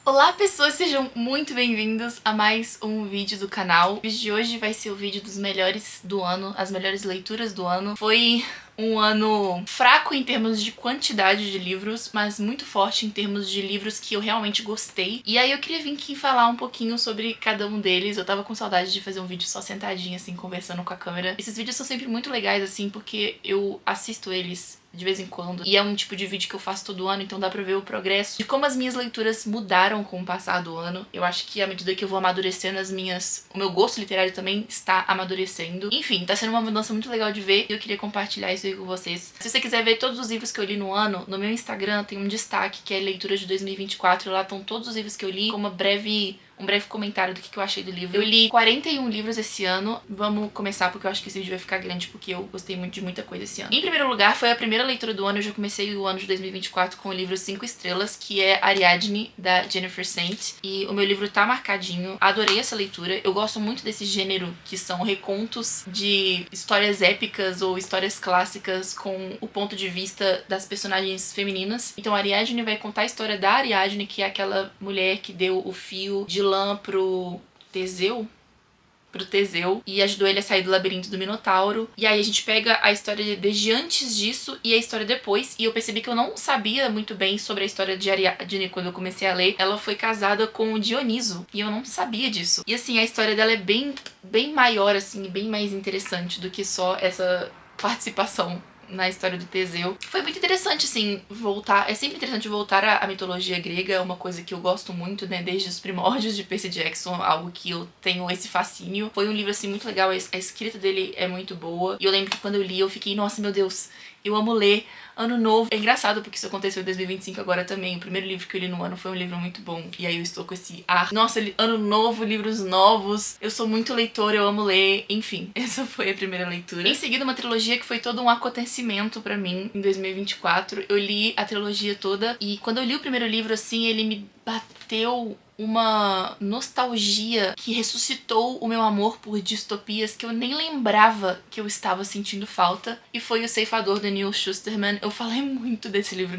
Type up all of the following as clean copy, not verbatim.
Olá pessoas, sejam muito bem-vindos a mais um vídeo do canal. O vídeo de hoje vai ser o vídeo dos melhores do ano, as melhores leituras do ano. Foi um ano fraco em termos de quantidade de livros, mas muito forte em termos de livros que eu realmente gostei. E aí eu queria vir aqui falar um pouquinho sobre cada um deles. Eu tava com saudade de fazer um vídeo só sentadinha, assim, conversando com a câmera. Esses vídeos são sempre muito legais, assim, porque eu assisto eles de vez em quando. E é um tipo de vídeo que eu faço todo ano, então dá pra ver o progresso de como as minhas leituras mudaram com o passar do ano. Eu acho que à medida que eu vou amadurecendo o meu gosto literário também está amadurecendo. Enfim, tá sendo uma mudança muito legal de ver e eu queria compartilhar isso aí com vocês. Se você quiser ver todos os livros que eu li no ano, no meu Instagram tem um destaque que é leitura de 2024. Lá estão todos os livros que eu li com um breve comentário do que eu achei do livro. Eu li 41 livros esse ano. Vamos começar porque eu acho que esse vídeo vai ficar grande porque eu gostei muito de muita coisa esse ano. Em primeiro lugar, foi a primeira leitura do ano. Eu já comecei o ano de 2024 com o livro 5 estrelas, que é Ariadne, da Jennifer Saint. E o meu livro tá marcadinho. Adorei essa leitura. Eu gosto muito desse gênero que são recontos de histórias épicas ou histórias clássicas com o ponto de vista das personagens femininas. Então Ariadne vai contar a história da Ariadne, que é aquela mulher que deu o fio de lã pro Teseu, e ajudou ele a sair do labirinto do Minotauro. E aí a gente pega a história desde antes disso e a história depois. E eu percebi que eu não sabia muito bem sobre a história de Ariadne quando eu comecei a ler. Ela foi casada com o Dioniso e eu não sabia disso. E assim, a história dela é bem maior, assim, bem mais interessante do que só essa participação na história do Teseu. Foi muito interessante, assim, voltar. É sempre interessante voltar à mitologia grega, é uma coisa que eu gosto muito, né, desde os primórdios de Percy Jackson, algo que eu tenho esse fascínio. Foi um livro, assim, muito legal, a escrita dele é muito boa. E eu lembro que quando eu li, eu fiquei, nossa, meu Deus, eu amo ler. Ano novo. É engraçado porque isso aconteceu em 2025 agora também. O primeiro livro que eu li no ano foi um livro muito bom. E aí eu estou com esse nossa, ano novo, livros novos. Eu sou muito leitora, eu amo ler. Enfim, essa foi a primeira leitura. Em seguida, uma trilogia que foi todo um acontecimento pra mim em 2024. Eu li a trilogia toda e quando eu li o primeiro livro, assim, ele me bateu uma nostalgia que ressuscitou o meu amor por distopias que eu nem lembrava que eu estava sentindo falta, e foi O Ceifador, do Neil Shusterman. Eu falei muito desse livro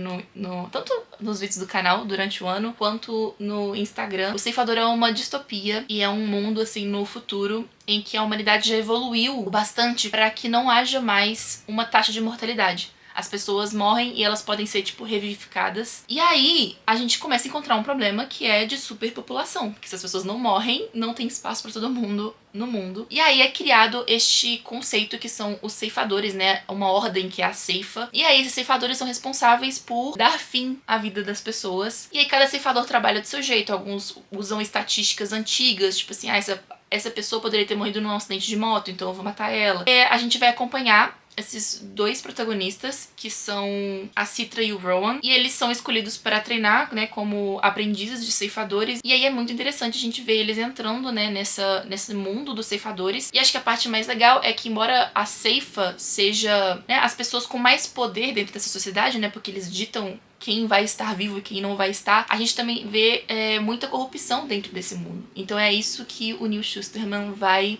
tanto nos vídeos do canal durante o ano, quanto no Instagram. O Ceifador é uma distopia e é um mundo, assim, no futuro em que a humanidade já evoluiu bastante para que não haja mais uma taxa de mortalidade. As pessoas morrem e elas podem ser, tipo, revivificadas. E aí, a gente começa a encontrar um problema que é de superpopulação. Porque se as pessoas não morrem, não tem espaço pra todo mundo no mundo. E aí é criado este conceito que são os ceifadores, né? Uma ordem que é a ceifa. E aí esses ceifadores são responsáveis por dar fim à vida das pessoas. E aí cada ceifador trabalha do seu jeito. Alguns usam estatísticas antigas, tipo assim, essa pessoa poderia ter morrido num acidente de moto, então eu vou matar ela. A gente vai acompanhar esses dois protagonistas, que são a Citra e o Rowan, e eles são escolhidos para treinar, né, como aprendizes de ceifadores. E aí é muito interessante a gente ver eles entrando, né, nesse mundo dos ceifadores. E acho que a parte mais legal é que, embora a ceifa seja, né, as pessoas com mais poder dentro dessa sociedade, né, porque eles ditam quem vai estar vivo e quem não vai estar, a gente também vê muita corrupção dentro desse mundo. Então é isso que o Neil Shusterman vai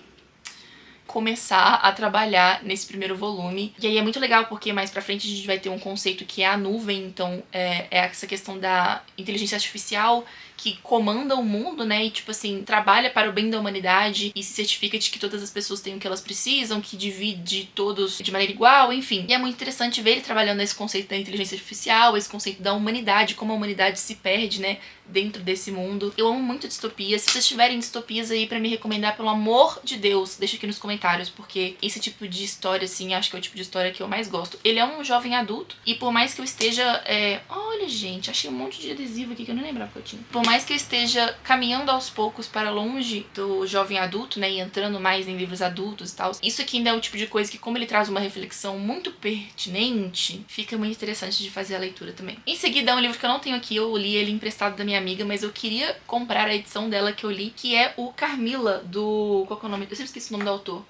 começar a trabalhar nesse primeiro volume. E aí é muito legal porque mais pra frente a gente vai ter um conceito que é a nuvem. Então é essa questão da inteligência artificial que comanda o mundo, né, e tipo assim, trabalha para o bem da humanidade e se certifica de que todas as pessoas têm o que elas precisam, que divide todos de maneira igual, enfim. E é muito interessante ver ele trabalhando esse conceito da inteligência artificial, esse conceito da humanidade, como a humanidade se perde, né, dentro desse mundo. Eu amo muito distopias. Se vocês tiverem distopias aí pra me recomendar, pelo amor de Deus, deixa aqui nos comentários, porque esse tipo de história, assim, acho que é o tipo de história que eu mais gosto. Ele é um jovem adulto, e por mais que eu esteja... Olha, gente, achei um monte de adesivo aqui que eu não lembrava que eu tinha. Por mais que eu esteja caminhando aos poucos para longe do jovem adulto, né, e entrando mais em livros adultos e tal, isso aqui ainda é o tipo de coisa que, como ele traz uma reflexão muito pertinente, fica muito interessante de fazer a leitura também. Em seguida, é um livro que eu não tenho aqui, eu li ele emprestado da minha amiga, mas eu queria comprar a edição dela que eu li, que é o Carmilla, do... Qual que é o nome? Eu sempre esqueci o nome do autor.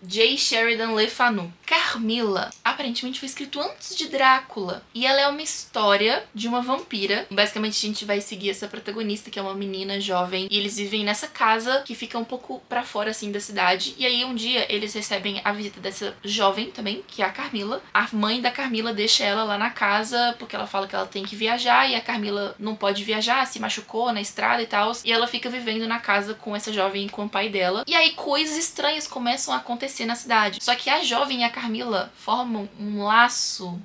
J. Sheridan Le Fanu. Carmilla aparentemente foi escrito antes de Drácula. E ela é uma história de uma vampira. Basicamente a gente vai seguir essa protagonista, que é uma menina jovem. E eles vivem nessa casa que fica um pouco pra fora, assim, da cidade. E aí um dia eles recebem a visita dessa jovem também, que é a Carmilla. A mãe da Carmilla deixa ela lá na casa, porque ela fala que ela tem que viajar. E a Carmilla não pode viajar, se machucou na estrada e tal. E ela fica vivendo na casa com essa jovem e com o pai dela. E aí coisas estranhas começam a acontecer na cidade. Só que a jovem e a Carmilla formam um laço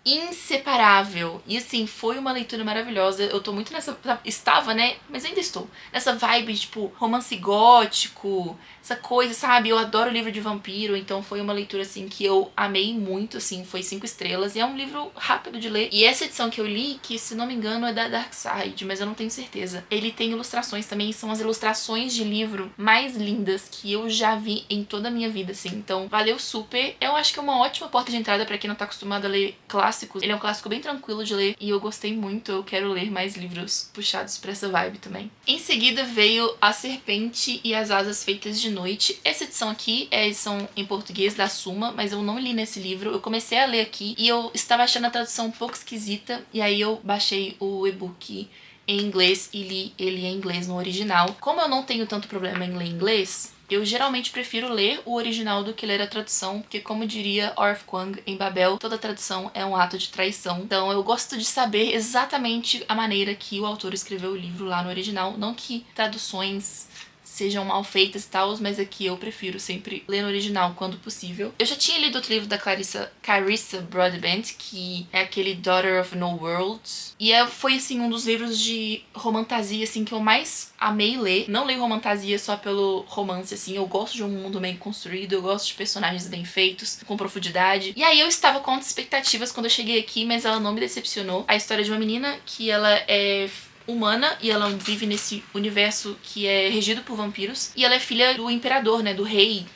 inseparável. E assim, foi uma leitura maravilhosa. Eu tô muito nessa... Estava, né? Mas ainda estou. Nessa vibe, tipo, romance gótico, essa coisa, sabe? Eu adoro livro de vampiro, então foi uma leitura, assim, que eu amei muito, assim. Foi 5 estrelas. E é um livro rápido de ler. E essa edição que eu li, que se não me engano é da Dark Side, mas eu não tenho certeza. Ele tem ilustrações também, são as ilustrações de livro mais lindas que eu já vi em toda a minha vida, assim. Então, valeu super. Eu acho que é uma ótima porta de entrada pra quem não tá acostumado a ler clássicos. Ele é um clássico bem tranquilo de ler e eu gostei muito. Eu quero ler mais livros puxados pra essa vibe também. Em seguida veio A Serpente e as Asas Feitas de Noite. Essa edição aqui é a edição em português da Suma, mas eu não li nesse livro. Eu comecei a ler aqui e eu estava achando a tradução um pouco esquisita, e aí eu baixei o e-book em inglês e li ele em inglês no original. Como eu não tenho tanto problema em ler inglês, eu geralmente prefiro ler o original do que ler a tradução, porque como diria Orph Kwang em Babel, toda tradução é um ato de traição. Então eu gosto de saber exatamente a maneira que o autor escreveu o livro lá no original, não que traduções sejam mal feitas e tal, mas aqui eu prefiro sempre ler no original quando possível. Eu já tinha lido outro livro da Carissa Broadbent, que é aquele Daughter of No Worlds, e foi assim um dos livros de romantasia assim que eu mais amei ler. Não leio romantasia só pelo romance, assim, eu gosto de um mundo bem construído, eu gosto de personagens bem feitos, com profundidade. E aí eu estava com altas expectativas quando eu cheguei aqui, mas ela não me decepcionou. A história de uma menina que ela é humana e ela vive nesse universo que é regido por vampiros, e ela é filha do imperador, né, do rei,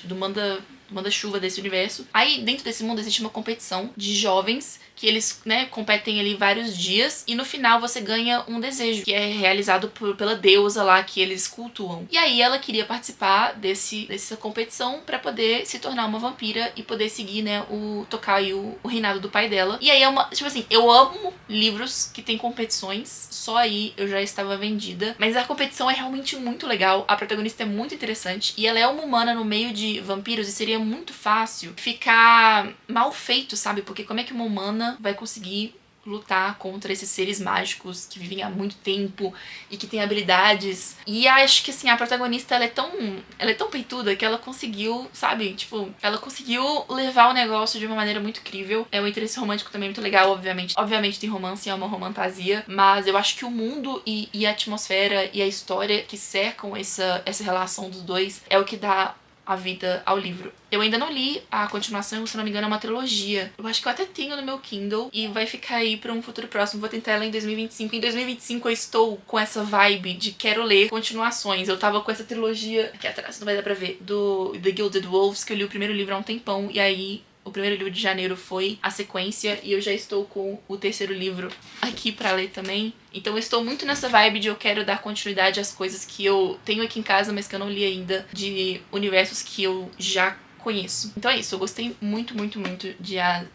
do manda-chuva desse universo. Aí dentro desse mundo existe uma competição de jovens que eles, né, competem ali vários dias e no final você ganha um desejo que é realizado pela deusa lá que eles cultuam. E aí ela queria participar dessa competição pra poder se tornar uma vampira e poder seguir, né, tocar aí o reinado do pai dela. E aí é uma, tipo assim, eu amo livros que tem competições, só aí eu já estava vendida. Mas a competição é realmente muito legal, a protagonista é muito interessante e ela é uma humana no meio de vampiros e seria muito fácil ficar mal feito, sabe? Porque como é que uma humana vai conseguir lutar contra esses seres mágicos que vivem há muito tempo e que têm habilidades? E acho que assim, a protagonista ela é tão peituda que ela conseguiu, sabe? Tipo, ela conseguiu levar o negócio de uma maneira muito incrível. É um interesse romântico também muito legal, obviamente. Obviamente tem romance, é uma romantasia, mas eu acho que o mundo e a atmosfera e a história que cercam essa relação dos dois é o que dá a vida ao livro. Eu ainda não li a continuação, se não me engano é uma trilogia. Eu acho que eu até tenho no meu Kindle e vai ficar aí pra um futuro próximo. Vou tentar ela em 2025. Em 2025 eu estou com essa vibe de quero ler continuações. Eu tava com essa trilogia, aqui atrás não vai dar pra ver, do The Gilded Wolves, que eu li o primeiro livro há um tempão, e aí o primeiro livro de janeiro foi a sequência e eu já estou com o terceiro livro aqui pra ler também. Então eu estou muito nessa vibe de eu quero dar continuidade às coisas que eu tenho aqui em casa, mas que eu não li ainda, de universos que eu já conheço. Então é isso, eu gostei muito, muito, muito de A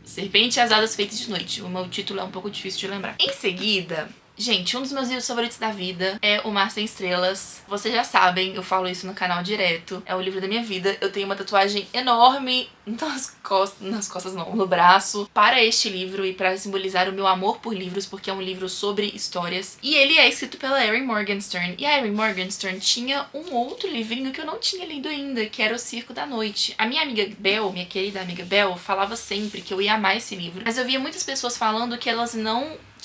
Serpente e as Asas Feitas de Noite. O meu título é um pouco difícil de lembrar. Em seguida, gente, um dos meus livros favoritos da vida é O Mar Sem Estrelas. Vocês já sabem, eu falo isso no canal direto. É o livro da minha vida. Eu tenho uma tatuagem enorme nas costas não, no braço, para este livro e para simbolizar o meu amor por livros, porque é um livro sobre histórias. E ele é escrito pela Erin Morgenstern. E a Erin Morgenstern tinha um outro livrinho que eu não tinha lido ainda, que era O Circo da Noite. A minha amiga Bel, minha querida amiga Bel, falava sempre que eu ia amar esse livro, mas eu via muitas pessoas falando que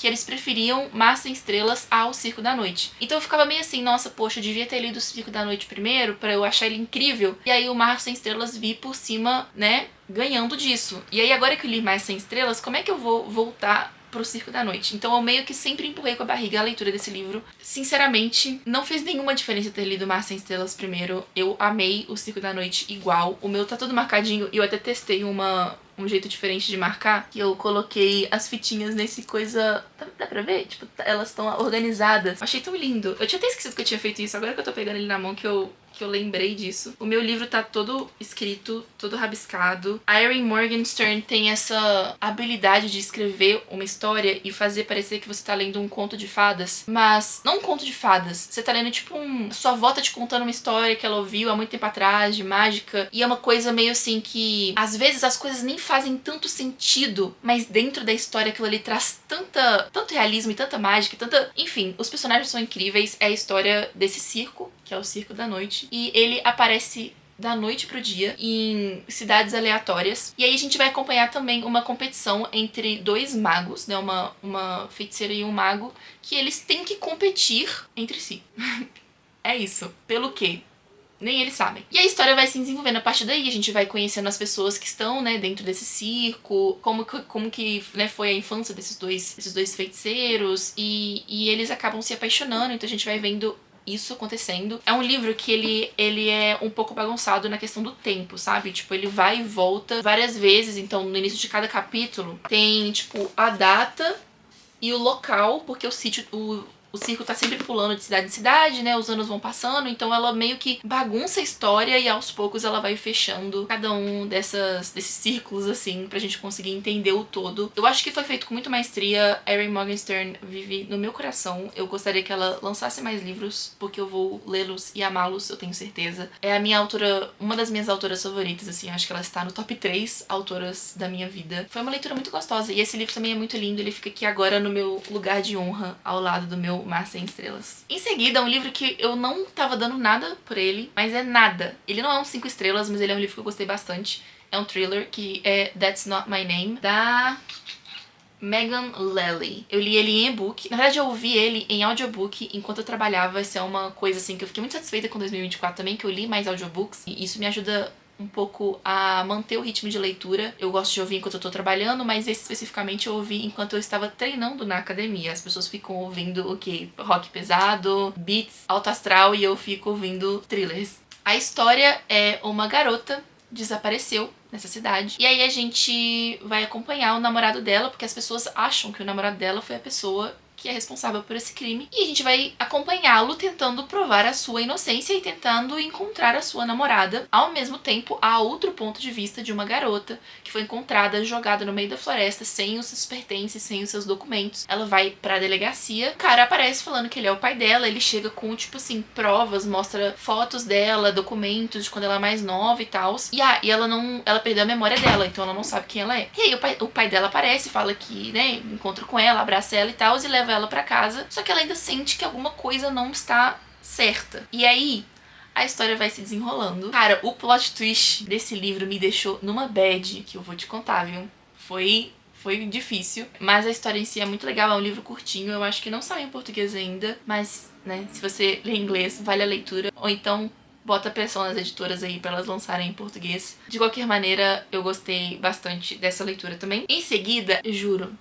eles preferiam Mar Sem Estrelas ao Circo da Noite. Então eu ficava meio assim, nossa, poxa, eu devia ter lido o Circo da Noite primeiro pra eu achar ele incrível. E aí o Mar Sem Estrelas vi por cima, né, ganhando disso. E aí agora que eu li Mar Sem Estrelas, como é que eu vou voltar pro Circo da Noite? Então eu meio que sempre empurrei com a barriga a leitura desse livro. Sinceramente, não fez nenhuma diferença ter lido Mar Sem Estrelas primeiro. Eu amei o Circo da Noite igual. O meu tá todo marcadinho e eu até testei um jeito diferente de marcar, que eu coloquei as fitinhas nesse coisa... Dá pra ver? Tipo, elas estão organizadas. Achei tão lindo. Eu tinha até esquecido que eu tinha feito isso, agora que eu tô pegando ele na mão que eu que eu lembrei disso. O meu livro tá todo escrito, todo rabiscado. A Erin Morgenstern tem essa habilidade de escrever uma história e fazer parecer que você tá lendo um conto de fadas. Mas não um conto de fadas. Você tá lendo tipo sua avó tá te contando uma história que ela ouviu há muito tempo atrás, de mágica. E é uma coisa meio assim que às vezes as coisas nem fazem tanto sentido, mas dentro da história aquilo ali traz tanto realismo e tanta mágica e tanta... Enfim, os personagens são incríveis. É a história desse circo, que é o Circo da Noite. E ele aparece da noite pro dia em cidades aleatórias. E aí a gente vai acompanhar também uma competição entre dois magos, né? Uma feiticeira e um mago, que eles têm que competir entre si. É isso. Pelo quê? Nem eles sabem. E a história vai se desenvolvendo a partir daí. A gente vai conhecendo as pessoas que estão, né, dentro desse circo, como que né, foi a infância desses dois feiticeiros, e eles acabam se apaixonando, então a gente vai vendo isso acontecendo. É um livro que ele é um pouco bagunçado na questão do tempo, sabe? Tipo, ele vai e volta várias vezes, então no início de cada capítulo tem, tipo, a data e o local, porque o circo tá sempre pulando de cidade em cidade, né? Os anos vão passando, então ela meio que bagunça a história e aos poucos ela vai fechando cada um desses círculos, assim, pra gente conseguir entender o todo. Eu acho que foi feito com muita maestria. Erin Morgenstern vive no meu coração. Eu gostaria que ela lançasse mais livros, porque eu vou lê-los e amá-los, eu tenho certeza. É a minha autora, uma das minhas autoras favoritas, assim. Eu acho que ela está no top 3 autoras da minha vida. Foi uma leitura muito gostosa. E esse livro também é muito lindo. Ele fica aqui agora no meu lugar de honra, ao lado do meu Mar Sem Estrelas. Em seguida, um livro que eu não tava dando nada por ele, mas é nada. Ele não é um 5 estrelas, mas ele é um livro que eu gostei bastante. É um thriller, que é That's Not My Name, da Megan Lally. Eu li ele em e-book. Na verdade, eu ouvi ele em audiobook enquanto eu trabalhava. Isso é uma coisa, assim, que eu fiquei muito satisfeita com 2024 também, que eu li mais audiobooks. E isso me ajuda um pouco a manter o ritmo de leitura. Eu gosto de ouvir enquanto eu tô trabalhando, mas esse especificamente eu ouvi enquanto eu estava treinando na academia. As pessoas ficam ouvindo o quê? Rock pesado, beats, alto astral, e eu fico ouvindo thrillers. A história é uma garota desapareceu nessa cidade. E aí a gente vai acompanhar o namorado dela, porque as pessoas acham que o namorado dela foi a pessoa que é responsável por esse crime. E a gente vai acompanhá-lo tentando provar a sua inocência e tentando encontrar a sua namorada. Ao mesmo tempo, há outro ponto de vista de uma garota que foi encontrada jogada no meio da floresta, sem os seus pertences, sem os seus documentos. Ela vai pra delegacia, o cara aparece falando que ele é o pai dela, ele chega com, tipo assim, provas, mostra fotos dela, documentos de quando ela é mais nova e tal. E ela perdeu a memória dela, então ela não sabe quem ela é. E aí o pai dela aparece, fala que, né, encontra com ela, abraça ela e tal, e leva ela pra casa, só que ela ainda sente que alguma coisa não está certa. E aí a história vai se desenrolando. Cara, o plot twist desse livro me deixou numa bad, que eu vou te contar, viu? Foi difícil, mas a história em si é muito legal, é um livro curtinho, eu acho que não saiu em português ainda, mas, né, se você lê inglês, vale a leitura, ou então bota pressão nas editoras aí pra elas lançarem em português. De qualquer maneira, eu gostei bastante dessa leitura também. Em seguida, juro,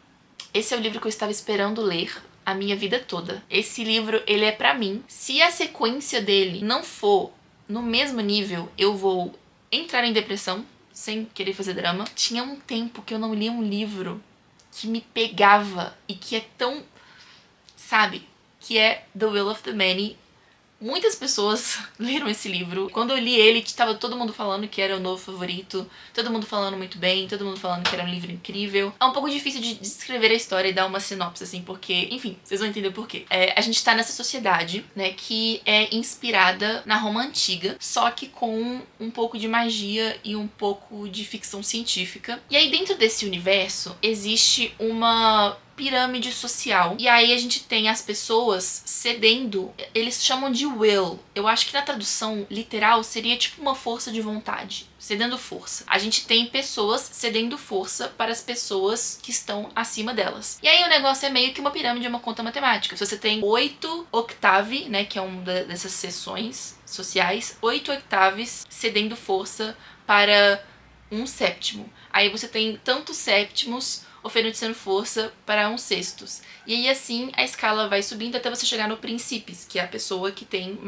esse é o livro que eu estava esperando ler a minha vida toda. Esse livro, ele é pra mim. Se a sequência dele não for no mesmo nível, eu vou entrar em depressão, sem querer fazer drama. Tinha um tempo que eu não lia um livro que me pegava e que é tão, sabe, que é The Will of the Many. Muitas pessoas leram esse livro. Quando eu li ele, estava todo mundo falando que era o novo favorito, todo mundo falando muito bem, todo mundo falando que era um livro incrível. É um pouco difícil de descrever a história e dar uma sinopse, assim, porque, enfim, vocês vão entender por quê. A gente tá nessa sociedade, né, que é inspirada na Roma Antiga, só que com um pouco de magia e um pouco de ficção científica. E aí, dentro desse universo, existe uma pirâmide social. E aí a gente tem as pessoas cedendo, eles chamam de will. Eu acho que na tradução literal seria tipo uma força de vontade, cedendo força. A gente tem pessoas cedendo força para as pessoas que estão acima delas. E aí o negócio é meio que uma pirâmide, uma conta matemática. Se você tem 8 octavi, né, que é uma dessas seções sociais, 8 octaves cedendo força para um sétimo. Aí você tem tantos sétimos, oferecendo força para um sextus. E aí assim a escala vai subindo até você chegar no Príncipes, que é a pessoa que tem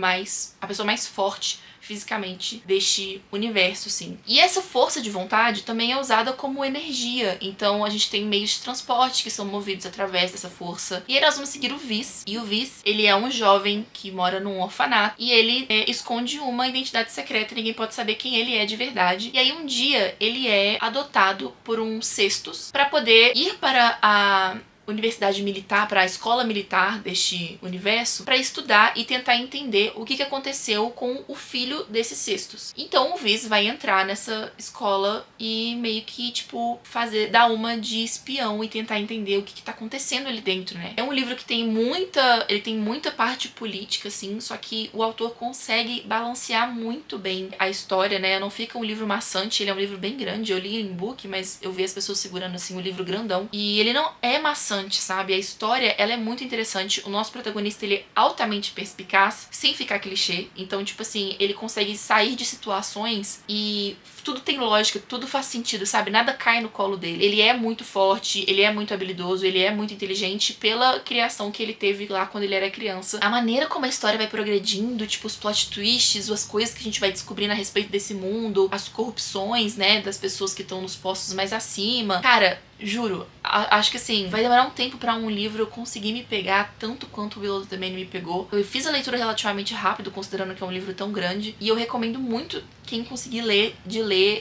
a pessoa mais forte fisicamente deste universo, sim. E essa força de vontade também é usada como energia, então a gente tem meios de transporte que são movidos através dessa força. E aí nós vamos seguir o Vis, e o Vis, ele é um jovem que mora num orfanato, e ele esconde uma identidade secreta, ninguém pode saber quem ele é de verdade. E aí um dia ele é adotado por um Sextus para poder ir para a universidade militar, para a escola militar deste universo, para estudar e tentar entender o que aconteceu com o filho desses Sextus. Então o Vis vai entrar nessa escola e meio que, tipo, dar uma de espião e tentar entender o que tá acontecendo ali dentro, né? É um livro que tem muita parte política, assim, só que o autor consegue balancear muito bem a história, né? Não fica um livro maçante, ele é um livro bem grande. Eu li em book, mas eu vi as pessoas segurando, assim, o livro grandão. E ele não é maçante, sabe? A história, ela é muito interessante. O nosso protagonista, ele é altamente perspicaz, sem ficar clichê. Então, tipo assim, ele consegue sair de situações e tudo tem lógica, tudo faz sentido, sabe? Nada cai no colo dele. Ele é muito forte, ele é muito habilidoso, ele é muito inteligente pela criação que ele teve lá quando ele era criança. A maneira como a história vai progredindo, tipo, os plot twists, as coisas que a gente vai descobrindo a respeito desse mundo, as corrupções, né, das pessoas que estão nos postos mais acima. Cara, juro, acho que assim, vai demorar um tempo pra um livro conseguir me pegar tanto quanto o Below the Demand me pegou. Eu fiz a leitura relativamente rápido, considerando que é um livro tão grande, e eu recomendo muito quem conseguir ler.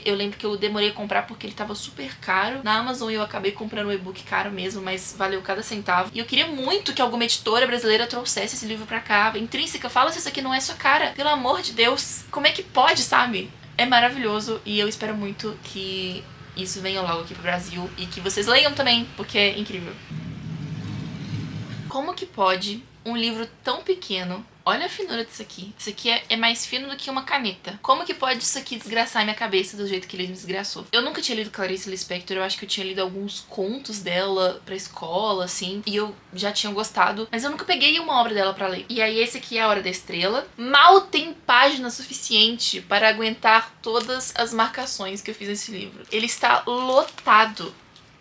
Eu lembro que eu demorei a comprar porque ele tava super caro na Amazon e eu acabei comprando o e-book caro mesmo, mas valeu cada centavo. E eu queria muito que alguma editora brasileira trouxesse esse livro pra cá. Intrínseca, fala se isso aqui não é sua cara. Pelo amor de Deus, como é que pode, sabe? É maravilhoso e eu espero muito que isso venha logo aqui pro Brasil e que vocês leiam também, porque é incrível. Como que pode um livro tão pequeno... Olha a finura disso aqui. Isso aqui é mais fino do que uma caneta. Como que pode isso aqui desgraçar minha cabeça do jeito que ele me desgraçou? Eu nunca tinha lido Clarice Lispector, eu acho que eu tinha lido alguns contos dela pra escola, assim, e eu já tinha gostado, mas eu nunca peguei uma obra dela pra ler. E aí esse aqui é A Hora da Estrela. Mal tem página suficiente para aguentar todas as marcações que eu fiz nesse livro. Ele está lotado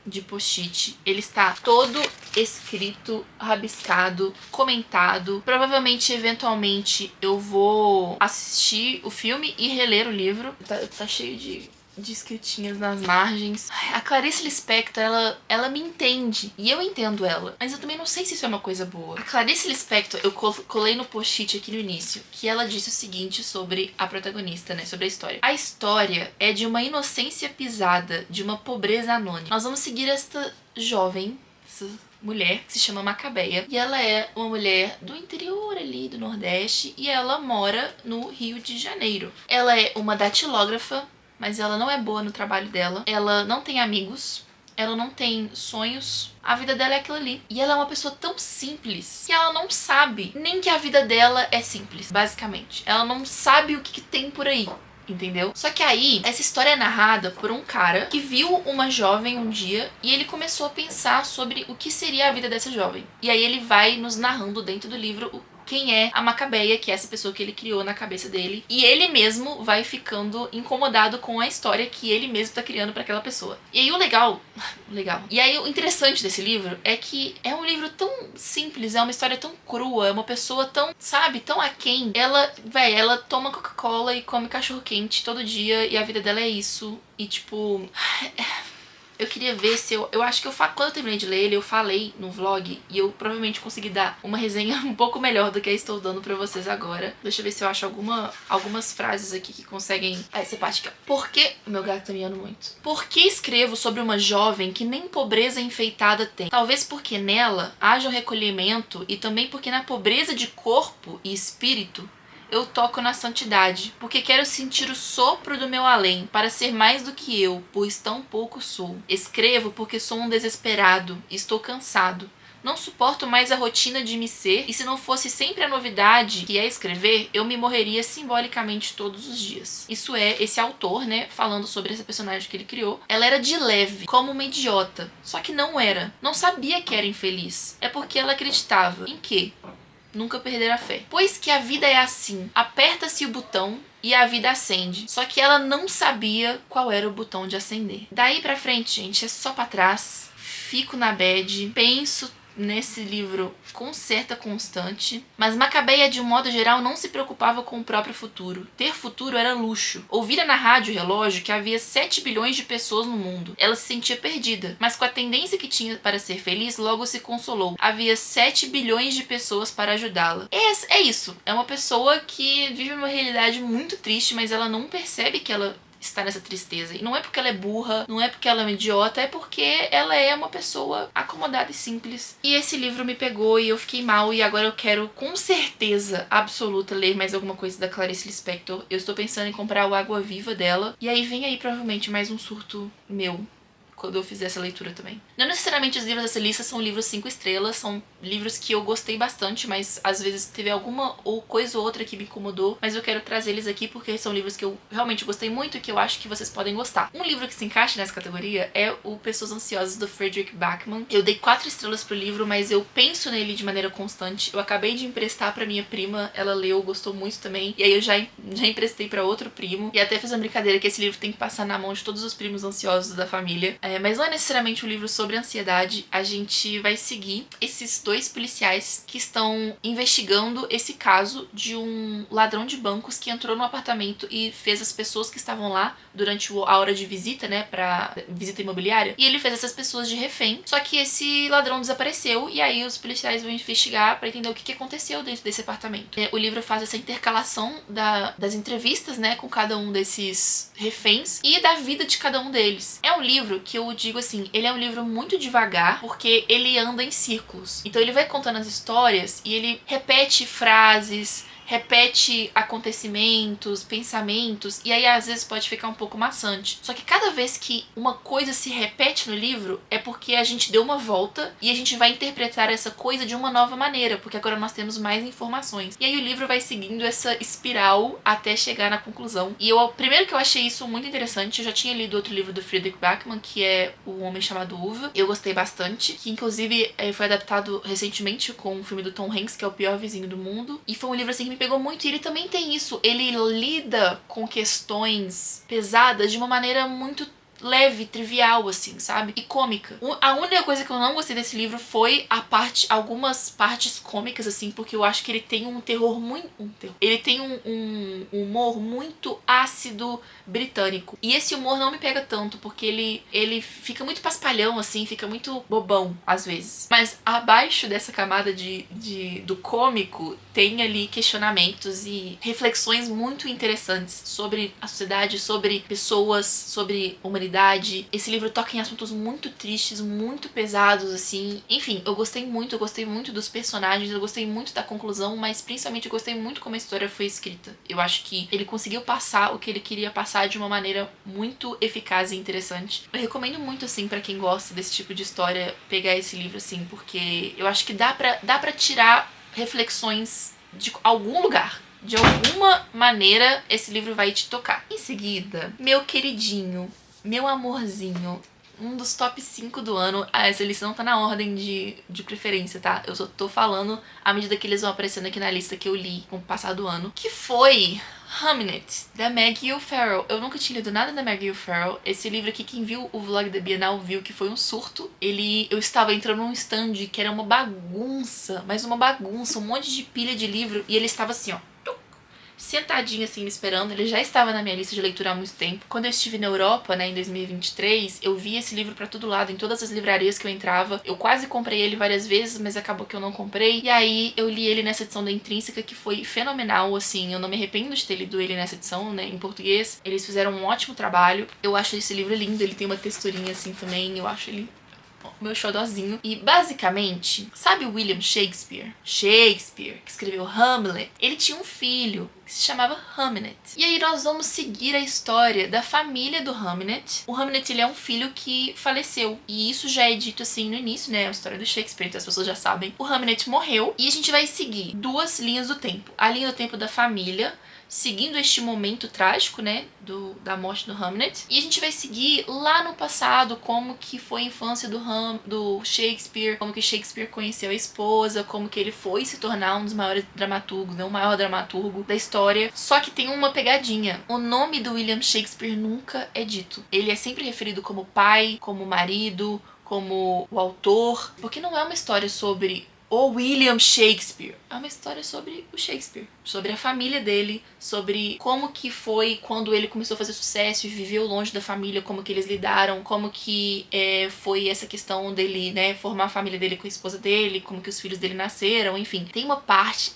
de post-it. Ele está todo escrito, rabiscado, comentado. Provavelmente, eventualmente, eu vou assistir o filme e reler o livro. Tá cheio de escritinhas nas margens. A Clarice Lispector, ela me entende. E eu entendo ela. Mas eu também não sei se isso é uma coisa boa. A Clarice Lispector, eu colei no post-it aqui no início, que ela disse o seguinte sobre a protagonista, né? Sobre a história. A história é de uma inocência pisada, de uma pobreza anônima. Nós vamos seguir esta jovem, essa mulher, que se chama Macabeia. E ela é uma mulher do interior ali, do Nordeste. E ela mora no Rio de Janeiro. Ela é uma datilógrafa, mas ela não é boa no trabalho dela. Ela não tem amigos. Ela não tem sonhos. A vida dela é aquilo ali. E ela é uma pessoa tão simples que ela não sabe nem que a vida dela é simples, basicamente. Ela não sabe o que tem por aí. Entendeu? Só que aí, essa história é narrada por um cara que viu uma jovem um dia e ele começou a pensar sobre o que seria a vida dessa jovem. E aí ele vai nos narrando dentro do livro quem é a Macabeia, que é essa pessoa que ele criou na cabeça dele. E ele mesmo vai ficando incomodado com a história que ele mesmo tá criando pra aquela pessoa. E aí o legal... E aí o interessante desse livro é que é um livro tão simples, é uma história tão crua, é uma pessoa tão, sabe, tão aquém. Ela toma Coca-Cola e come cachorro-quente todo dia e a vida dela é isso. E tipo... Eu queria ver se eu acho que quando eu terminei de ler ele, eu falei no vlog e eu provavelmente consegui dar uma resenha um pouco melhor do que eu estou dando pra vocês agora. Deixa eu ver se eu acho algumas frases aqui que conseguem... essa parte aqui, ó. Por que... O meu gato tá miando muito. Por que escrevo sobre uma jovem que nem pobreza enfeitada tem? Talvez porque nela haja um recolhimento e também porque na pobreza de corpo e espírito eu toco na santidade, porque quero sentir o sopro do meu além, para ser mais do que eu, pois tão pouco sou. Escrevo porque sou um desesperado, estou cansado. Não suporto mais a rotina de me ser, e se não fosse sempre a novidade que é escrever, eu me morreria simbolicamente todos os dias. Isso é esse autor, né, falando sobre essa personagem que ele criou. Ela era de leve, como uma idiota, só que não era. Não sabia que era infeliz. É porque ela acreditava em quê? Nunca perder a fé. Pois que a vida é assim, aperta-se o botão e a vida acende. Só que ela não sabia qual era o botão de acender. Daí pra frente, gente, é só pra trás. fico na bad, penso nesse livro com certa constante, mas Macabeia, de um modo geral, não se preocupava com o próprio futuro. Ter futuro era luxo. Ouvira na rádio relógio que havia 7 bilhões de pessoas no mundo. Ela se sentia perdida, mas com a tendência que tinha para ser feliz, logo se consolou. Havia 7 bilhões de pessoas para ajudá-la. É isso. É uma pessoa que vive uma realidade muito triste, mas ela não percebe que ela está nessa tristeza. E não é porque ela é burra, não é porque ela é uma idiota, é porque ela é uma pessoa acomodada e simples. E esse livro me pegou e eu fiquei mal, e agora eu quero com certeza absoluta ler mais alguma coisa da Clarice Lispector. Eu estou pensando em comprar o Água Viva dela, e aí vem aí provavelmente mais um surto meu quando eu fizer essa leitura também. Não necessariamente os livros dessa lista são livros 5 estrelas, são livros que eu gostei bastante, mas às vezes teve alguma ou coisa ou outra que me incomodou, mas eu quero trazer eles aqui porque são livros que eu realmente gostei muito e que eu acho que vocês podem gostar. Um livro que se encaixa nessa categoria é o Pessoas Ansiosas, do Frederick Backman. Eu dei 4 estrelas pro livro, mas eu penso nele de maneira constante. Eu acabei de emprestar pra minha prima, ela leu, gostou muito também, e aí eu já emprestei pra outro primo, e até fiz uma brincadeira que esse livro tem que passar na mão de todos os primos ansiosos da família. Mas não é necessariamente um livro sobre ansiedade. A gente vai seguir esses 2 policiais que estão investigando esse caso de um ladrão de bancos que entrou no apartamento e fez as pessoas que estavam lá durante a hora de visita, né, pra visita imobiliária, e ele fez essas pessoas de refém, só que esse ladrão desapareceu, e aí os policiais vão investigar pra entender o que aconteceu dentro desse apartamento. O livro faz essa intercalação das entrevistas, né, com cada um desses reféns e da vida de cada um deles. É um livro que eu digo assim, ele é um livro muito devagar, porque ele anda em círculos. Então ele vai contando as histórias e ele repete frases, repete acontecimentos, pensamentos, e aí às vezes pode ficar um pouco maçante. Só que cada vez que uma coisa se repete no livro, é porque a gente deu uma volta e a gente vai interpretar essa coisa de uma nova maneira, porque agora nós temos mais informações. E aí o livro vai seguindo essa espiral até chegar na conclusão. E primeiro que eu achei isso muito interessante, eu já tinha lido outro livro do Frederick Backman, que é O Homem Chamado Uva. Eu gostei bastante, que inclusive foi adaptado recentemente com o filme do Tom Hanks, que é O Pior Vizinho do Mundo. E foi um livro assim que me pegou muito, e ele também tem isso. Ele lida com questões pesadas de uma maneira muito leve, trivial, assim, sabe? E cômica. A única coisa que eu não gostei desse livro foi algumas partes cômicas, assim, porque eu acho que ele tem um terror muito... Ele tem um humor muito ácido britânico. E esse humor não me pega tanto, porque ele fica muito paspalhão, assim, fica muito bobão, às vezes. Mas abaixo dessa camada do cômico, tem ali questionamentos e reflexões muito interessantes sobre a sociedade, sobre pessoas, sobre humanidade. Esse livro toca em assuntos muito tristes, muito pesados, assim. Enfim, eu gostei muito dos personagens, eu gostei muito da conclusão, mas principalmente eu gostei muito como a história foi escrita. Eu acho que ele conseguiu passar o que ele queria passar de uma maneira muito eficaz e interessante. Eu recomendo muito, assim, pra quem gosta desse tipo de história, pegar esse livro, assim, porque eu acho que dá pra tirar reflexões de algum lugar. De alguma maneira, esse livro vai te tocar. Em seguida, meu queridinho, meu amorzinho, um dos top 5 do ano. Essa lista não tá na ordem de preferência, tá? Eu só tô falando à medida que eles vão aparecendo aqui na lista que eu li com o passar do ano. Que foi Hamnet, da Maggie O'Farrell. Eu nunca tinha lido nada da Maggie O'Farrell. Esse livro aqui, quem viu o vlog da Bienal viu que foi um surto. Eu estava entrando num stand que era uma bagunça, mas uma bagunça, um monte de pilha de livro, e ele estava assim, ó, sentadinho assim me esperando. Ele já estava na minha lista de leitura há muito tempo. Quando eu estive na Europa, né, em 2023, eu vi esse livro pra todo lado, em todas as livrarias que eu entrava. Eu quase comprei ele várias vezes, mas acabou que eu não comprei. E aí eu li ele nessa edição da Intrínseca, que foi fenomenal, assim. Eu não me arrependo de ter lido ele nessa edição, né, em português. Eles fizeram um ótimo trabalho. Eu acho esse livro lindo, ele tem uma texturinha assim também, eu acho ele meu xodozinho. E basicamente, sabe o William Shakespeare? Shakespeare, que escreveu Hamlet. Ele tinha um filho que se chamava Hamnet. E aí nós vamos seguir a história da família do Hamnet. O Hamnet, ele é um filho que faleceu. E isso já é dito assim no início, né? A história do Shakespeare, então as pessoas já sabem. O Hamnet morreu e a gente vai seguir 2 linhas do tempo. A linha do tempo da família, seguindo este momento trágico, né, da morte do Hamnet. E a gente vai seguir lá no passado como que foi a infância do Shakespeare, como que Shakespeare conheceu a esposa, como que ele foi se tornar um dos maiores dramaturgos, né, o maior dramaturgo da história. Só que tem uma pegadinha. O nome do William Shakespeare nunca é dito. Ele é sempre referido como pai, como marido, como o autor, porque não é uma história sobre o William Shakespeare. É uma história sobre o Shakespeare, sobre a família dele, sobre como que foi quando ele começou a fazer sucesso e viveu longe da família, como que eles lidaram, como que foi essa questão dele, né, formar a família dele com a esposa dele, como que os filhos dele nasceram, enfim. Tem uma parte...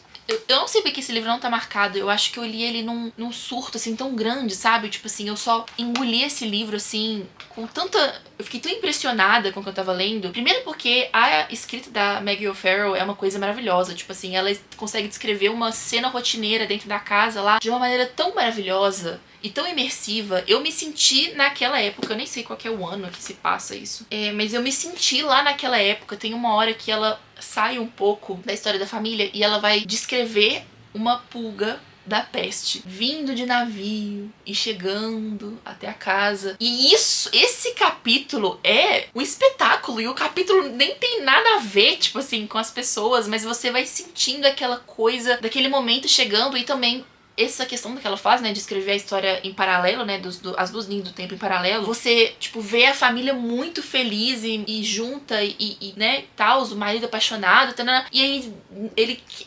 Eu não sei porque esse livro não tá marcado. Eu acho que eu li ele num surto, assim, tão grande, sabe? Tipo assim, eu só engoli esse livro, assim, com tanta... Eu fiquei tão impressionada com o que eu tava lendo. Primeiro porque a escrita da Maggie O'Farrell é uma coisa maravilhosa. Tipo assim, ela consegue descrever uma cena rotineira dentro da casa lá de uma maneira tão maravilhosa e tão imersiva. Eu me senti naquela época, eu nem sei qual que é o ano que se passa isso, mas eu me senti lá naquela época. Tem uma hora que ela sai um pouco da história da família e ela vai descrever uma pulga da peste vindo de navio e chegando até a casa. E esse capítulo é um espetáculo, e o capítulo nem tem nada a ver, tipo assim, com as pessoas, mas você vai sentindo aquela coisa daquele momento chegando. E também essa questão que ela faz, né, de escrever a história em paralelo, né, as duas linhas do tempo em paralelo, você, tipo, vê a família muito feliz e junta e né, tal, o marido apaixonado, tanana, e aí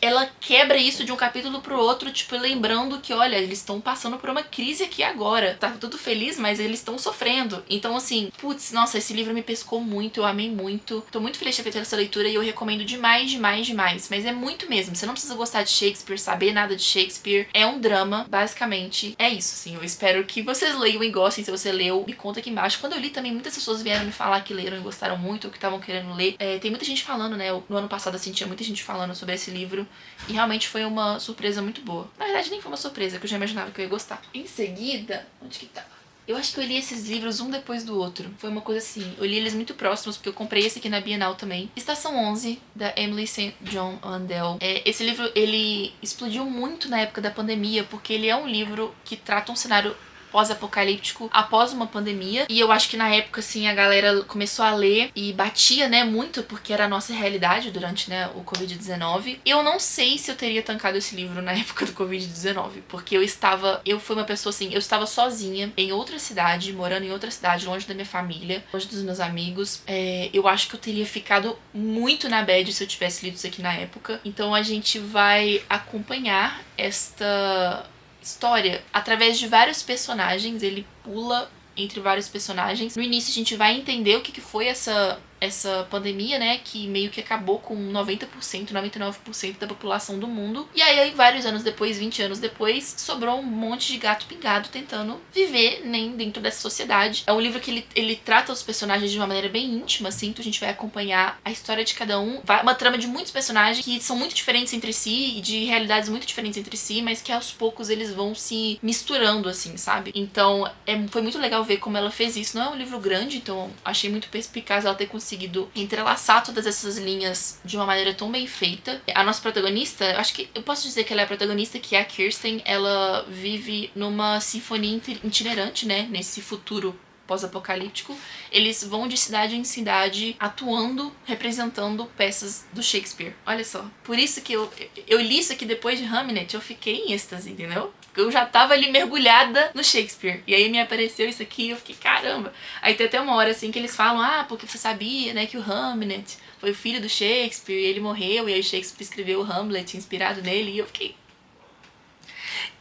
ela quebra isso de um capítulo pro outro, tipo, lembrando que, olha, eles estão passando por uma crise aqui agora, tá tudo feliz, mas eles estão sofrendo. Então, assim, putz, nossa, esse livro me pescou muito, eu amei muito, tô muito feliz de ter feito essa leitura e eu recomendo demais, demais, demais, mas é muito mesmo. Você não precisa gostar de Shakespeare, saber nada de Shakespeare, é um drama, basicamente. É isso, assim. Eu espero que vocês leiam e gostem. Se você leu, me conta aqui embaixo. Quando eu li também, muitas pessoas vieram me falar que leram e gostaram muito, ou que estavam querendo ler. Tem muita gente falando, né? No ano passado, assim, tinha muita gente falando sobre esse livro. E realmente foi uma surpresa muito boa. Na verdade, nem foi uma surpresa, que eu já imaginava que eu ia gostar. Em seguida, onde que tá? Eu acho que eu li esses livros um depois do outro. Foi uma coisa assim. Eu li eles muito próximos, porque eu comprei esse aqui na Bienal também. Estação 11, da Emily St. John Mandel. Esse livro, ele explodiu muito na época da pandemia, porque ele é um livro que trata um cenário pós-apocalíptico após uma pandemia. E eu acho que na época, assim, a galera começou a ler e batia, né, muito, porque era a nossa realidade durante, né, o Covid-19. Eu não sei se eu teria tancado esse livro na época do Covid-19, porque eu fui uma pessoa, assim, eu estava sozinha em outra cidade, morando em outra cidade, longe da minha família, longe dos meus amigos. Eu acho que eu teria ficado muito na bad se eu tivesse lido isso aqui na época. Então a gente vai acompanhar esta história através de vários personagens. Ele pula entre vários personagens. No início a gente vai entender o que foi essa pandemia, né, que meio que acabou com 90%, 99% da população do mundo. E aí, vários anos depois, 20 anos depois, sobrou um monte de gato pingado tentando viver nem dentro dessa sociedade. É um livro que ele trata os personagens de uma maneira bem íntima, assim, então a gente vai acompanhar a história de cada um. Uma trama de muitos personagens que são muito diferentes entre si e de realidades muito diferentes entre si, mas que aos poucos eles vão se misturando, assim, sabe? Então, foi muito legal ver como ela fez isso. Não é um livro grande, então achei muito perspicaz ela ter conseguido entrelaçar todas essas linhas de uma maneira tão bem feita. A nossa protagonista, acho que eu posso dizer que ela é a protagonista, que é a Kirsten. Ela vive numa sinfonia itinerante, né, nesse futuro pós-apocalíptico. Eles vão de cidade em cidade atuando, representando peças do Shakespeare. Olha só. Por isso que eu li isso aqui depois de Hamlet, eu fiquei em êxtase, entendeu? Eu já tava ali mergulhada no Shakespeare. E aí me apareceu isso aqui e eu fiquei, caramba. Aí tem até uma hora assim que eles falam, porque você sabia, né, que o Hamlet foi o filho do Shakespeare e ele morreu, e aí o Shakespeare escreveu o Hamlet inspirado nele, e eu fiquei...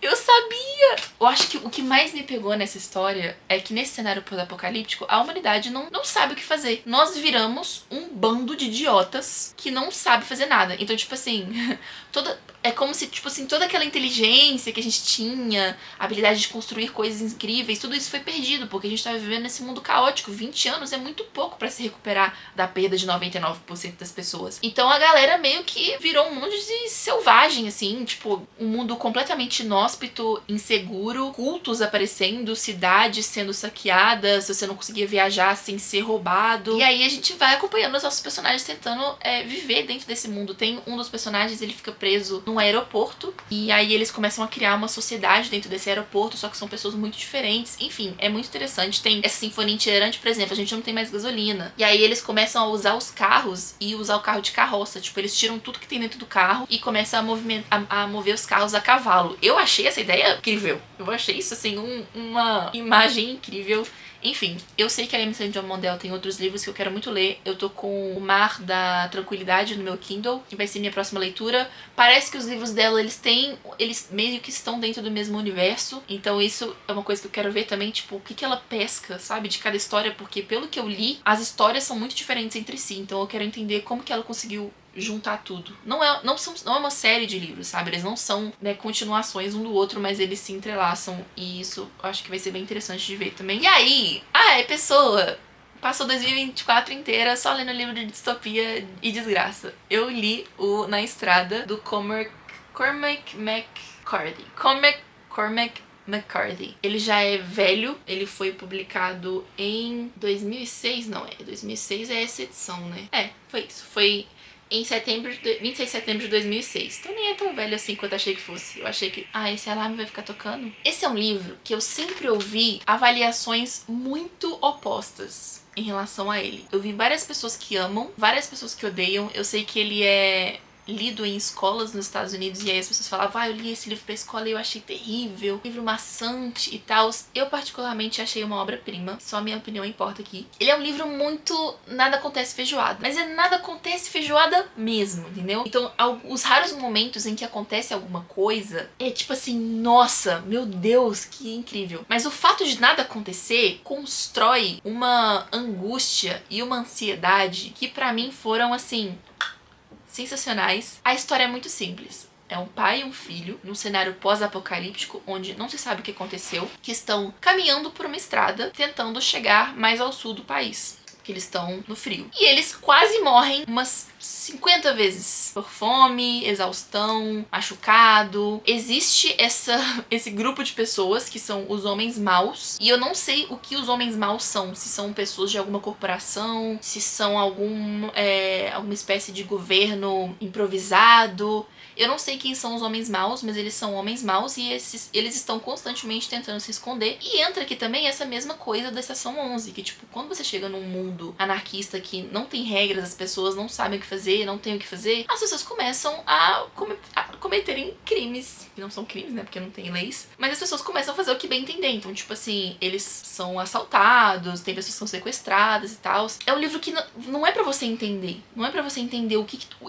Eu sabia! Eu acho que o que mais me pegou nessa história é que nesse cenário pós-apocalíptico, a humanidade não sabe o que fazer. Nós viramos um bando de idiotas que não sabe fazer nada. Então, tipo assim, é como se, tipo assim, toda aquela inteligência que a gente tinha, a habilidade de construir coisas incríveis, tudo isso foi perdido, porque a gente tá vivendo nesse mundo caótico. 20 anos é muito pouco pra se recuperar da perda de 99% das pessoas. Então a galera meio que virou um mundo de selvagem, assim, tipo, um mundo completamente inóspito, inseguro, cultos aparecendo, cidades sendo saqueadas, você não conseguia viajar sem ser roubado. E aí a gente vai acompanhando os nossos personagens tentando viver dentro desse mundo. Tem um dos personagens, ele fica preso num aeroporto, e aí eles começam a criar uma sociedade dentro desse aeroporto, só que são pessoas muito diferentes. Enfim, é muito interessante. Tem essa sinfonia itinerante, por exemplo, a gente não tem mais gasolina. E aí eles começam a usar os carros e usar o carro de carroça. Tipo, eles tiram tudo que tem dentro do carro e começam a mover os carros a cavalo. Eu achei essa ideia incrível. Eu achei isso, assim, uma imagem incrível. Enfim, eu sei que a Amy Sandy Mondel tem outros livros que eu quero muito ler. Eu tô com O Mar da Tranquilidade no meu Kindle, que vai ser minha próxima leitura. Parece que os livros dela, eles meio que estão dentro do mesmo universo. Então isso é uma coisa que eu quero ver também, tipo, o que ela pesca, sabe, de cada história. Porque pelo que eu li, as histórias são muito diferentes entre si. Então eu quero entender como que ela conseguiu juntar tudo. Não é uma série de livros, sabe? Eles não são, né, continuações um do outro, mas eles se entrelaçam. E isso eu acho que vai ser bem interessante de ver também. E aí, pessoa passou 2024 inteira só lendo livro de distopia e desgraça. Eu li o Na Estrada, do Cormac McCarthy. Ele já é velho, ele foi publicado em 2006, não é? 2006 é essa edição, né? Foi isso. Foi em 26 de setembro de 2006. Então nem é tão velho assim quanto eu achei que fosse. Eu achei que, esse alarme vai ficar tocando. Esse é um livro que eu sempre ouvi avaliações muito opostas em relação a ele. Eu vi várias pessoas que amam, várias pessoas que odeiam. Eu sei que ele é lido em escolas nos Estados Unidos, e aí as pessoas falavam, eu li esse livro pra escola e eu achei terrível, livro maçante e tal. Eu particularmente achei uma obra-prima, só a minha opinião importa aqui. Ele é um livro muito nada acontece feijoada, mas é nada acontece feijoada mesmo, entendeu? Então, os raros momentos em que acontece alguma coisa, é tipo assim, nossa, meu Deus, que incrível. Mas o fato de nada acontecer constrói uma angústia e uma ansiedade que pra mim foram assim sensacionais. A história é muito simples. É um pai e um filho, num cenário pós-apocalíptico, onde não se sabe o que aconteceu, que estão caminhando por uma estrada, tentando chegar mais ao sul do país, porque eles estão no frio. E eles quase morrem umas 50 vezes. Por fome, exaustão, machucado. Existe esse grupo de pessoas que são os homens maus. E eu não sei o que os homens maus são. Se são pessoas de alguma corporação, se são alguma espécie de governo improvisado. Eu não sei quem são os homens maus, mas eles são homens maus e eles estão constantemente tentando se esconder. E entra aqui também essa mesma coisa da Estação 11, que tipo, quando você chega num mundo anarquista que não tem regras, as pessoas não sabem o que fazer, não tem o que fazer, as pessoas começam a cometerem crimes. Que não são crimes, né, porque não tem leis. Mas as pessoas começam a fazer o que bem entender. Então, tipo assim, eles são assaltados, tem pessoas que são sequestradas e tal. É um livro que não é pra você entender. Não é pra você entender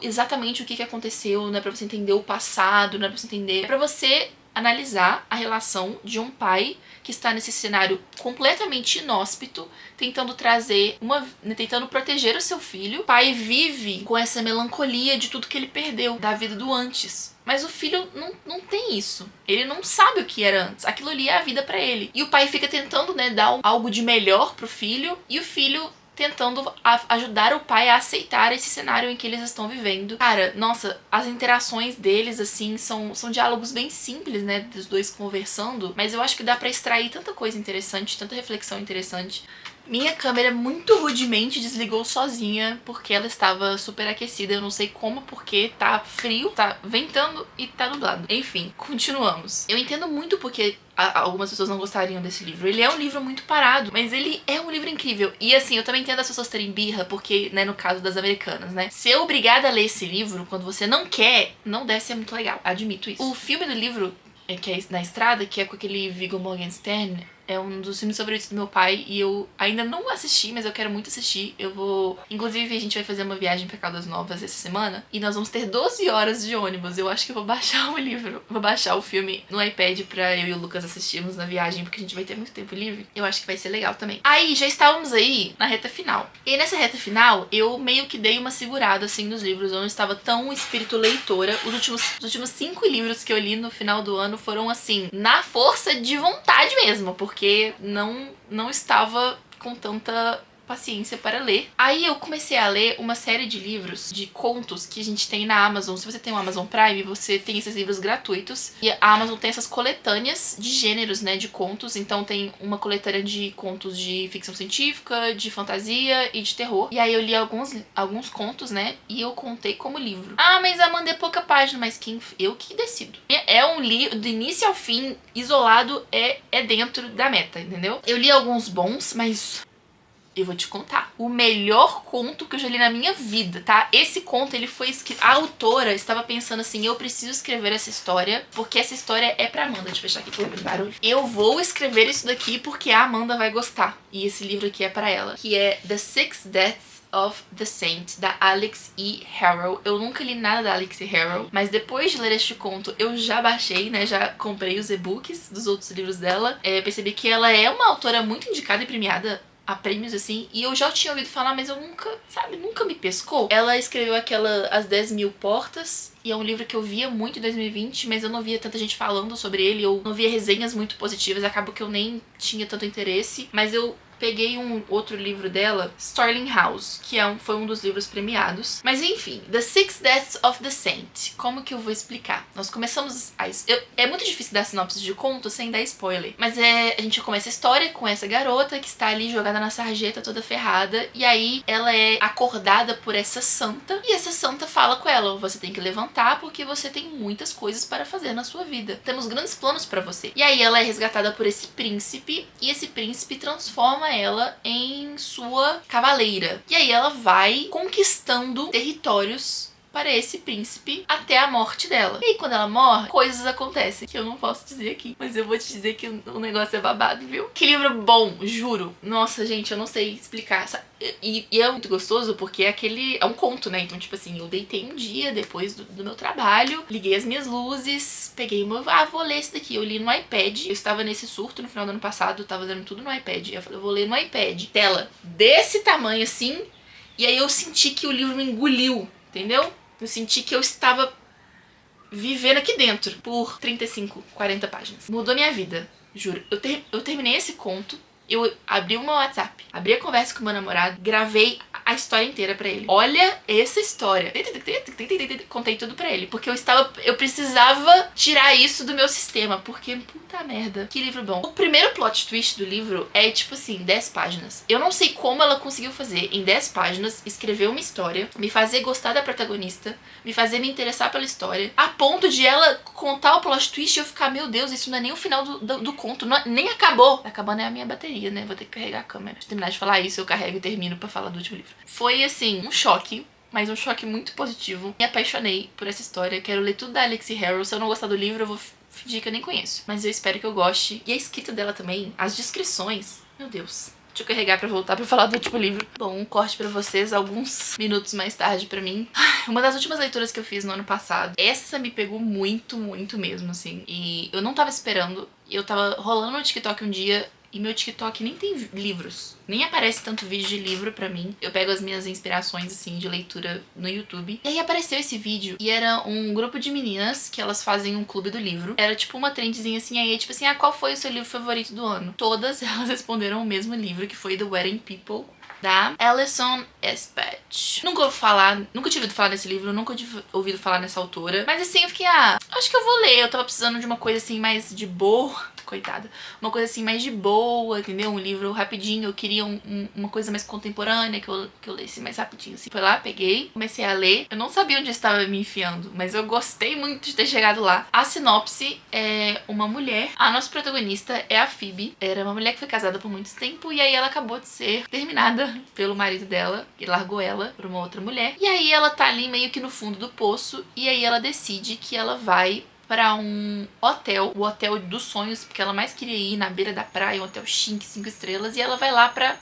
exatamente o que aconteceu, não é pra você entender o passado, não é pra você entender. É pra você analisar a relação de um pai que está nesse cenário completamente inóspito, tentando proteger o seu filho. O pai vive com essa melancolia de tudo que ele perdeu da vida do antes. Mas o filho não tem isso. Ele não sabe o que era antes. Aquilo ali é a vida pra ele. E o pai fica tentando, né, dar algo de melhor pro filho, e o filho tentando ajudar o pai a aceitar esse cenário em que eles estão vivendo. Cara, nossa, as interações deles, assim, são diálogos bem simples, né, dos dois conversando, mas eu acho que dá pra extrair tanta coisa interessante, tanta reflexão interessante. Minha câmera muito rudemente desligou sozinha porque ela estava superaquecida. Eu não sei como, porque tá frio, tá ventando e tá nublado. Enfim, continuamos. Eu entendo muito porque algumas pessoas não gostariam desse livro. Ele é um livro muito parado, mas ele é um livro incrível. E assim, eu também entendo as pessoas terem birra, porque, né, no caso das americanas, né, ser obrigada a ler esse livro quando você não quer, não deve ser muito legal. Admito isso. O filme do livro, que é Na Estrada, que é com aquele Viggo Mortensen, é um dos filmes favoritos do meu pai e eu ainda não assisti, mas eu quero muito assistir. Eu vou... Inclusive, a gente vai fazer uma viagem pra Caldas Novas essa semana e nós vamos ter 12 horas de ônibus. Eu acho que eu vou baixar o livro, vou baixar o filme no iPad pra eu e o Lucas assistirmos na viagem, porque a gente vai ter muito tempo livre. Eu acho que vai ser legal também. Aí, já estávamos aí na reta final. E nessa reta final, eu meio que dei uma segurada, assim, nos livros. Eu não estava tão espírito leitora. Os últimos 5 livros que eu li no final do ano foram, assim, na força de vontade mesmo, porque não estava com tanta paciência para ler. Aí eu comecei a ler uma série de livros, de contos que a gente tem na Amazon. Se você tem o Amazon Prime, você tem esses livros gratuitos. E a Amazon tem essas coletâneas de gêneros, né, de contos. Então tem uma coletânea de contos de ficção científica, de fantasia e de terror. E aí eu li alguns contos, né, e eu contei como livro. Mas Amanda, é pouca página, mas eu que decido. É um livro, do início ao fim, isolado, é dentro da meta, entendeu? Eu li alguns bons, mas Eu vou te contar. O melhor conto que eu já li na minha vida, tá? Esse conto, ele foi escrito... A autora estava pensando assim, eu preciso escrever essa história, porque essa história é pra Amanda. Deixa eu fechar aqui que tá vendo barulho. Eu vou escrever isso daqui porque a Amanda vai gostar. E esse livro aqui é pra ela. Que é The Six Deaths of the Saint, da Alix E. Harrow. Eu nunca li nada da Alix E. Harrow, mas depois de ler este conto, eu já baixei, né? Já comprei os e-books dos outros livros dela. Percebi que ela é uma autora muito indicada e premiada a prêmios, assim, e eu já tinha ouvido falar, mas eu nunca, sabe, nunca me pescou. Ela escreveu aquela As 10 Mil Portas, e é um livro que eu via muito em 2020, mas eu não via tanta gente falando sobre ele, eu não via resenhas muito positivas, acaba que eu nem tinha tanto interesse, mas eu peguei um outro livro dela, Starling House, que foi um dos livros premiados. Mas enfim, The Six Deaths of the Saint. Como que eu vou explicar? Nós começamos... é muito difícil dar sinopse de conto sem dar spoiler. Mas a gente começa a história com essa garota que está ali jogada na sarjeta toda ferrada. E aí ela é acordada por essa santa. E essa santa fala com ela, você tem que levantar porque você tem muitas coisas para fazer na sua vida. Temos grandes planos para você. E aí ela é resgatada por esse príncipe. E esse príncipe transforma ela em sua cavaleira. E aí ela vai conquistando territórios para esse príncipe até a morte dela. E quando ela morre, coisas acontecem que eu não posso dizer aqui, mas eu vou te dizer que o negócio é babado, viu? Que livro bom, juro. Nossa, gente, eu não sei explicar. E é muito gostoso porque é um conto, né? Então, tipo assim, eu deitei um dia depois do meu trabalho, liguei as minhas luzes, peguei o meu... vou ler esse daqui. Eu li no iPad. Eu estava nesse surto no final do ano passado, eu tava lendo tudo no iPad. Eu falei, eu vou ler no iPad. Tela desse tamanho assim. E aí eu senti que o livro me engoliu, entendeu? Eu senti que eu estava vivendo aqui dentro por 35, 40 páginas. Mudou minha vida, juro. Eu terminei esse conto, eu abri o meu WhatsApp, abri a conversa com o meu namorado, gravei a história inteira pra ele. Olha essa história. Contei tudo pra ele, porque eu precisava tirar isso do meu sistema, porque, puta merda, que livro bom. O primeiro plot twist do livro é, tipo assim, 10 páginas. Eu não sei como ela conseguiu fazer, em 10 páginas, escrever uma história, me fazer gostar da protagonista, me fazer me interessar pela história, a ponto de ela contar o plot twist e eu ficar, meu Deus, isso não é nem o final do conto, nem acabou. Acabando é a minha bateria, né? Vou ter que carregar a câmera. Se terminar de falar isso, eu carrego e termino pra falar do último livro. Foi, assim, um choque, mas um choque muito positivo. Me apaixonei por essa história. Quero ler tudo da Alix E. Harrow. Se eu não gostar do livro, eu vou fingir que eu nem conheço. Mas eu espero que eu goste. E a escrita dela também, as descrições, meu Deus. Deixa eu carregar pra voltar pra falar do último livro. Bom, um corte pra vocês, alguns minutos mais tarde pra mim. Uma das últimas leituras que eu fiz no ano passado. Essa me pegou muito, muito mesmo, assim. E eu não tava esperando. Eu tava rolando no TikTok um dia... E meu TikTok nem tem livros. Nem aparece tanto vídeo de livro pra mim. Eu pego as minhas inspirações, assim, de leitura no YouTube. E aí apareceu esse vídeo. E era um grupo de meninas que elas fazem um clube do livro. Era tipo uma trendzinha assim. Aí tipo assim, qual foi o seu livro favorito do ano? Todas elas responderam o mesmo livro, que foi The Wedding People, da Alison Espach. Nunca tinha ouvido falar nesse livro, nunca tinha ouvido falar nessa autora. Mas assim, eu fiquei, acho que eu vou ler. Eu tava precisando de uma coisa assim mais de boa. Coitada. Uma coisa assim mais de boa, entendeu? Um livro rapidinho. Eu queria uma coisa mais contemporânea, que eu lesse mais rapidinho, assim. Foi lá, peguei, comecei a ler. Eu não sabia onde eu estava me enfiando, mas eu gostei muito de ter chegado lá. A sinopse é uma mulher. A nossa protagonista é a Phoebe. Era uma mulher que foi casada por muito tempo e aí ela acabou de ser terminada pelo marido dela, que largou ela por uma outra mulher. E aí ela tá ali meio que no fundo do poço e aí ela decide que ela vai pra um hotel, o hotel dos sonhos, porque ela mais queria ir na beira da praia, um hotel chique, 5 estrelas, e ela vai lá pra...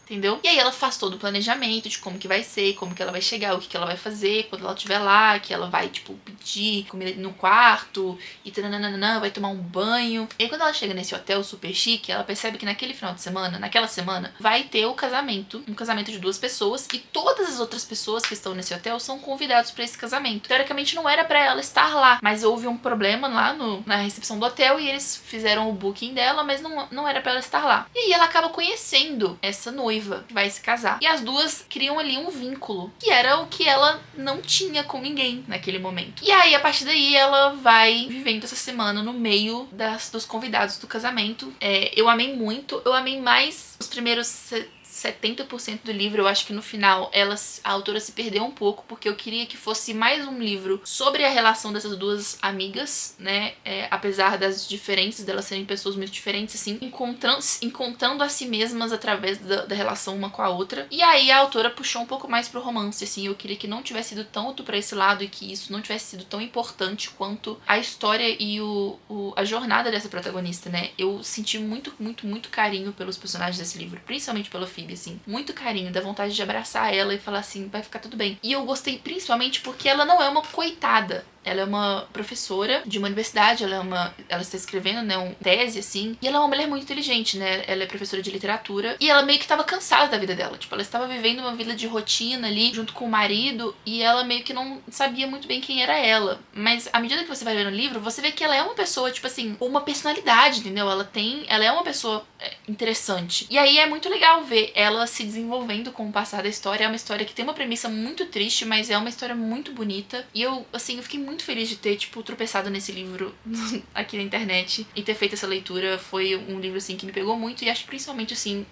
Entendeu? E aí ela faz todo o planejamento de como que vai ser, como que ela vai chegar, o que ela vai fazer quando ela estiver lá, que ela vai, tipo, pedir comida no quarto e tananana, vai tomar um banho. E aí quando ela chega nesse hotel super chique, ela percebe que naquele final de semana, naquela semana, vai ter o casamento, um casamento de 2 pessoas e todas as outras pessoas que estão nesse hotel são convidados pra esse casamento. Teoricamente não era pra ela estar lá, mas houve um problema lá na recepção do hotel e eles fizeram o booking dela, mas não era pra ela estar lá. E aí ela acaba conhecendo essa noiva que vai se casar. E as duas criam ali um vínculo, que era o que ela não tinha com ninguém naquele momento. E aí, a partir daí, ela vai vivendo essa semana no meio dos convidados do casamento. Eu amei muito. Eu amei mais os primeiros 70% do livro. Eu acho que no final a autora se perdeu um pouco, porque eu queria que fosse mais um livro sobre a relação dessas duas amigas, né? Apesar das diferenças, delas serem pessoas muito diferentes, assim, encontrando a si mesmas através da relação uma com a outra. E aí a autora puxou um pouco mais pro romance, assim. Eu queria que não tivesse ido tanto pra esse lado e que isso não tivesse sido tão importante quanto a história e a jornada dessa protagonista, né? Eu senti muito, muito, muito carinho pelos personagens desse livro, principalmente pela Phoebe, assim. Muito carinho, dá vontade de abraçar ela e falar assim, vai ficar tudo bem. E eu gostei principalmente porque ela não é uma coitada. Ela é uma professora de uma universidade, ela está escrevendo, né, uma tese, assim, e ela é uma mulher muito inteligente, né, ela é professora de literatura, e ela meio que tava cansada da vida dela, tipo, ela estava vivendo uma vida de rotina ali, junto com o marido, e ela meio que não sabia muito bem quem era ela, mas à medida que você vai ler no livro, você vê que ela é uma pessoa, tipo assim, com uma personalidade, entendeu? Ela é uma pessoa interessante, e aí é muito legal ver ela se desenvolvendo com o passar da história. É uma história que tem uma premissa muito triste, mas é uma história muito bonita, e eu fiquei muito feliz de ter, tipo, tropeçado nesse livro aqui na internet e ter feito essa leitura. Foi um livro, assim, que me pegou muito e acho que principalmente, assim,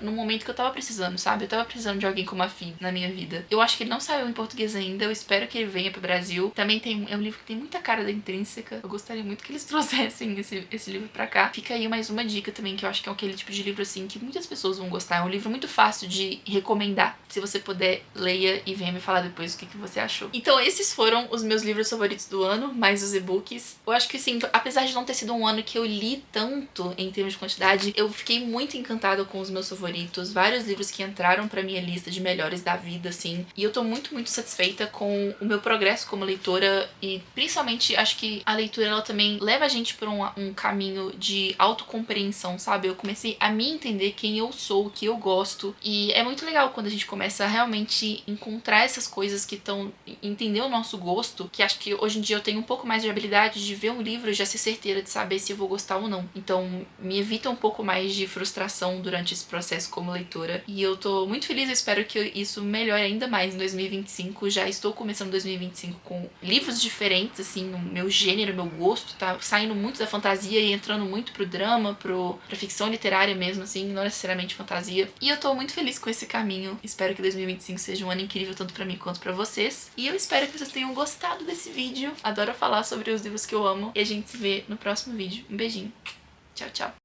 no momento que eu tava precisando, sabe? Eu tava precisando de alguém como a Phoebe na minha vida. Eu acho que ele não saiu em português ainda, eu espero que ele venha pro Brasil. Também é um livro que tem muita cara da Intrínseca. Eu gostaria muito que eles trouxessem esse livro pra cá. Fica aí mais uma dica também, que eu acho que é aquele tipo de livro, assim, que muitas pessoas vão gostar. É um livro muito fácil de recomendar. Se você puder, leia e venha me falar depois o que você achou. Então esses foram os meus livros favoritos do ano, mais os e-books. Eu acho que, assim, apesar de não ter sido um ano que eu li tanto em termos de quantidade, eu fiquei muito encantada com os meus favoritos. Vários livros que entraram pra minha lista de melhores da vida, assim. E eu tô muito, muito satisfeita com o meu progresso como leitora. E principalmente, acho que a leitura, ela também leva a gente por um caminho de autocompreensão, sabe? Eu comecei a me entender quem eu sou, o que eu gosto. E é muito legal quando a gente começa a realmente encontrar essas coisas que estão... entender o nosso gosto, que acho que hoje em dia eu tenho um pouco mais de habilidade de ver um livro e já ser certeira de saber se eu vou gostar ou não. Então me evita um pouco mais de frustração durante esse processo como leitora. E eu tô muito feliz, eu espero que isso melhore ainda mais em 2025. Já estou começando 2025 com livros diferentes, assim, o meu gênero, o meu gosto tá saindo muito da fantasia e entrando muito pro drama, pra ficção literária mesmo, assim, não necessariamente fantasia. E eu tô muito feliz com esse caminho. Espero que 2025 seja um ano incrível tanto pra mim quanto pra vocês. E eu espero que vocês tenham gostado desse vídeo. Adoro falar sobre os livros que eu amo. E a gente se vê no próximo vídeo. Um beijinho. Tchau, tchau.